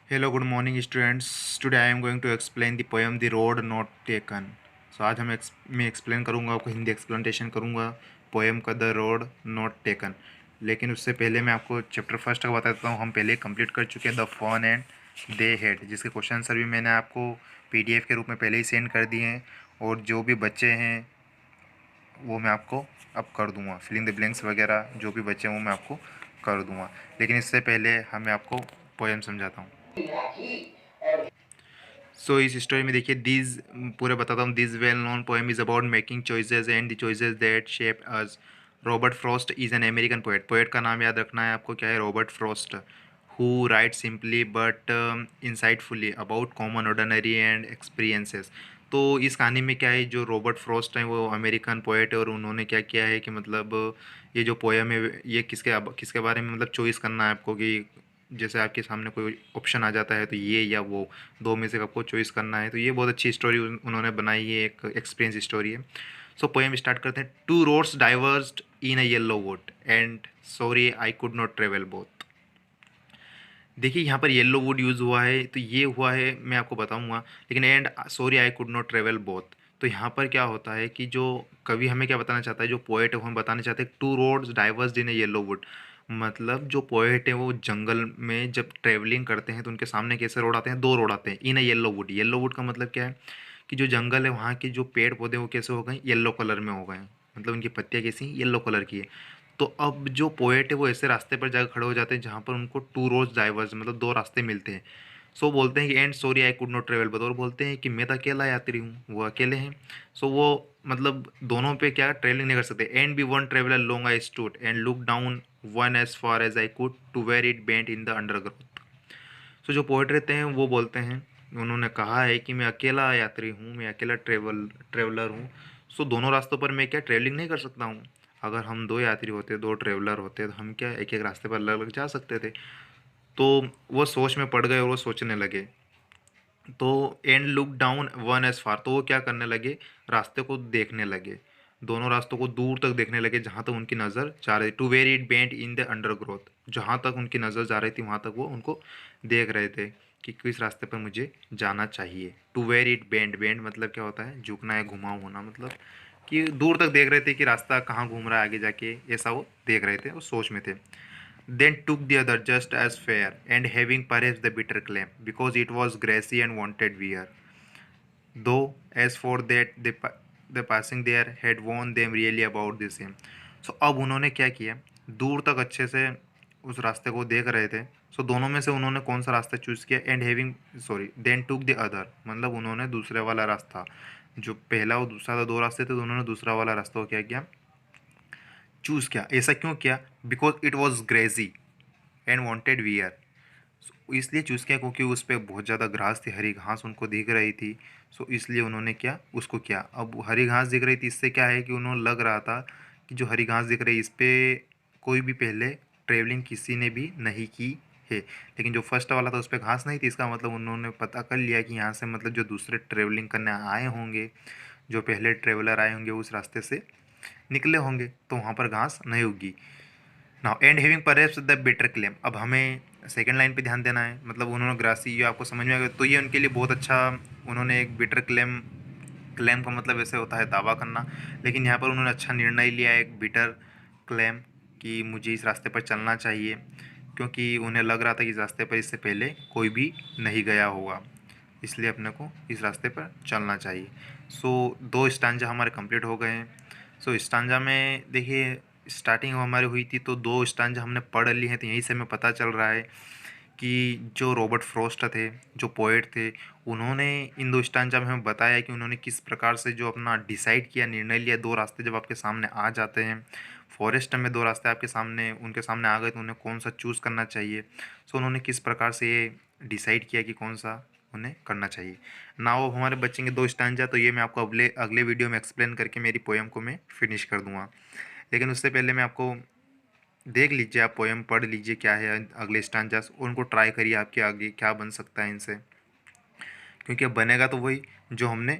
Hello, good morning, students. Today I am going to explain the poem "The Road Not Taken." So आज मैं explain करूँगा, आपको Hindi explanation करूँगा poem का "the road not taken". लेकिन उससे पहले मैं आपको चैप्टर फर्स्ट का बता देता हूँ। हम पहले कंप्लीट कर चुके हैं the fun and they head, जिसके क्वेश्चन आंसर भी मैंने आपको PDF के रूप में पहले ही सेंड कर दिए हैं। और जो भी बच्चे हैं वो मैं आपको अब कर दूँगा, फिलिंग द ब्लैंक्स वगैरह जो भी बच्चे हैं वो मैं आपको कर दूँगा। लेकिन इससे पहले मैं आपको पोएम समझाता हूँ। इस स्टोरी में देखिए, दिस पूरे बताता हूँ। This well known poem is about making choices and the choices that shape us. Robert Frost is an American poet. Poet का नाम याद रखना है आपको, क्या है? Robert Frost. Who write simply but insightfully about common ordinary and experiences. तो इस कहानी में क्या है, जो रॉबर्ट फ्रॉस्ट हैं वो अमेरिकन पोएट है, और उन्होंने क्या किया है कि मतलब ये जो पोएम है ये किसके बारे में मतलब चॉइस करना है आपको, कि जैसे आपके सामने कोई ऑप्शन आ जाता है तो ये या वो, दो में से आपको चॉइस करना है। तो ये बहुत अच्छी स्टोरी उन्होंने बनाई है, एक एक्सपीरियंस स्टोरी है। सो पोएम स्टार्ट करते हैं। Two roads diverged in a yellow wood and sorry I could not travel both. देखिए यहाँ पर येलो वुड यूज़ हुआ है, तो ये हुआ है मैं आपको बताऊंगा। लेकिन and sorry I could not travel both, तो यहाँ पर क्या होता है कि जो कवि हमें क्या बताना चाहता है, जो पोएट है वो हमें बताना चाहते हैं two roads diverged in A yellow would. मतलब जो पोएट है वो जंगल में जब ट्रेवलिंग करते हैं तो उनके सामने कैसे रोड आते हैं? दो रोड आते हैं इन a yellow would. Yellow would का मतलब क्या है कि जो जंगल है वहाँ के जो पेड़ पौधे वो कैसे हो गए? येलो कलर में हो गए, मतलब उनकी पत्तियाँ कैसी? येलो कलर की है। तो अब जो पोएट है वो ऐसे रास्ते पर जाकर खड़े हो जाते हैं जहाँ पर उनको टू रोड्स डाइवर्स, मतलब दो रास्ते मिलते हैं। सो बोलते हैं कि and sorry I could not travel, बतौर बोलते हैं कि मैं तो अकेला यात्री हूँ, वो अकेले हैं। सो वो मतलब दोनों पे क्या ट्रेवलिंग नहीं कर सकते। And be one traveller long I stood and look down one as far as I could to where it bent in the undergrowth. So जो पोएट रहते हैं वो बोलते हैं, उन्होंने कहा है कि मैं अकेला यात्री हूँ, मैं अकेला ट्रेवलर हूँ। सो दोनों रास्तों पर मैं क्या ट्रेवलिंग नहीं कर सकता हूँ। अगर हम दो यात्री होते, दो ट्रेवलर होते, तो हम क्या एक एक रास्ते पर अलग अलग जा सकते थे। तो वो सोच में पड़ गए और वो सोचने लगे। तो and look down one as far, तो वो क्या करने लगे? रास्ते को देखने लगे, दोनों रास्तों को दूर तक देखने लगे जहाँ तक उनकी नज़र जा रही। To where it bent in the undergrowth, जहाँ तक उनकी नज़र जा रही थी वहाँ तक वो उनको देख रहे थे कि किस रास्ते पर मुझे जाना चाहिए। To where it bent, bent मतलब क्या होता है? झुकना है, घुमाव होना, मतलब कि दूर तक देख रहे थे कि रास्ता कहाँ घूम रहा है आगे जाके, ऐसा वो देख रहे थे, वो सोच में थे। Then took the other just as fair, and having perhaps the bitter claim, because it was grassy and wanted wear. Though as for that the passing there had warned them really about the same. So अब उन्होंने क्या किया, दूर तक अच्छे से उस रास्ते को देख रहे थे। सो दोनों में से उन्होंने कौन सा रास्ता चूज़ किया? And having sorry then took the other, मतलब उन्होंने दूसरे वाला रास्ता, जो पहला और दूसरा था, दो रास्ते थे, तो उन्होंने दूसरा वाला रास्ता को क्या किया? चूज़ किया। ऐसा क्यों किया? Because it was greasy and wanted wear. इसलिए चूज़ किया क्योंकि उस पे बहुत ज़्यादा घास थी, हरी घास उनको दिख रही थी। सो इसलिए उन्होंने क्या उसको किया। अब हरी घास दिख रही थी, इससे क्या है कि उन्होंने लग रहा था कि जो हरी घास दिख रही है इस पे कोई भी पहले ट्रेवलिंग किसी ने भी नहीं की है। लेकिन जो फर्स्ट वाला था उस पर घास नहीं थी, इसका मतलब उन्होंने पता कर लिया कि यहाँ से मतलब जो दूसरे ट्रेवलिंग करने आए होंगे, जो पहले ट्रेवलर आए होंगे उस रास्ते से निकले होंगे, तो वहाँ पर घास नहीं उगी। Now and having perhaps the better claim, अब हमें सेकंड लाइन पे ध्यान देना है। मतलब उन्होंने ग्रासी, ये आपको समझ में आ गया, तो ये उनके लिए बहुत अच्छा। उन्होंने एक बेटर क्लेम, क्लेम का मतलब ऐसे होता है दावा करना, लेकिन यहाँ पर उन्होंने अच्छा निर्णय लिया, एक बेटर क्लेम, कि मुझे इस रास्ते पर चलना चाहिए, क्योंकि उन्हें लग रहा था कि इस रास्ते पर इससे पहले कोई भी नहीं गया होगा, इसलिए अपने को इस रास्ते पर चलना चाहिए। सो दो स्टांजा हमारे कंप्लीट हो गए हैं। सो स्टांजा में देखिए स्टार्टिंग हमारी हुई थी, तो दो स्टांजा हमने पढ़ ली हैं, तो यहीं से हमें पता चल रहा है कि जो रॉबर्ट फ्रॉस्ट थे, जो पोएट थे, उन्होंने इन दो स्टांजा में हमें बताया कि उन्होंने किस प्रकार से जो अपना डिसाइड किया, निर्णय लिया। दो रास्ते जब आपके सामने आ जाते हैं, फॉरेस्ट में दो रास्ते आपके सामने उनके सामने आ गए, तो उन्हें कौन सा चूज़ करना चाहिए। सो उन्होंने किस प्रकार से ये डिसाइड किया कि कौन सा उन्हें करना चाहिए। नाउ हमारे बचेंगे दो स्टांजा, तो ये मैं आपको अगले अगले वीडियो में एक्सप्लेन करके मेरी पोएम को मैं फिनिश कर दूंगा। लेकिन उससे पहले मैं आपको देख लीजिए, आप पोएम पढ़ लीजिए क्या है अगले स्टांजास, उनको ट्राई करिए आपके आगे क्या बन सकता है इनसे, क्योंकि अब बनेगा तो वही जो हमने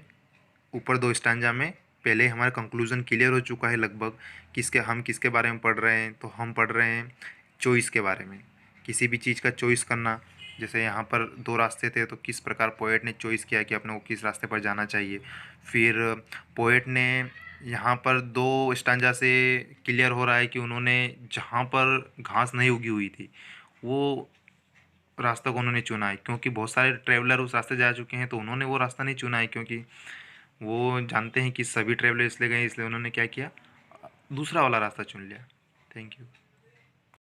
ऊपर दो स्टांजा में पहले ही हमारा कंक्लूजन क्लियर हो चुका है लगभग, किसके बारे में पढ़ रहे हैं। तो हम पढ़ रहे हैं चॉइस के बारे में, किसी भी चीज़ का चॉइस करना, जैसे यहाँ पर दो रास्ते थे तो किस प्रकार पोएट ने चॉइस किया कि अपने को किस रास्ते पर जाना चाहिए। फिर पोएट ने यहाँ पर दो स्टांजा से क्लियर हो रहा है कि उन्होंने जहाँ पर घास नहीं उगी हुई थी वो रास्ता को उन्होंने चुना है, क्योंकि बहुत सारे ट्रैवलर उस रास्ते जा चुके हैं तो उन्होंने वो रास्ता नहीं चुना है, क्योंकि वो जानते हैं कि सभी ट्रैवलर इसलिए गए, इसलिए उन्होंने क्या किया, दूसरा वाला रास्ता चुन लिया। Thank you.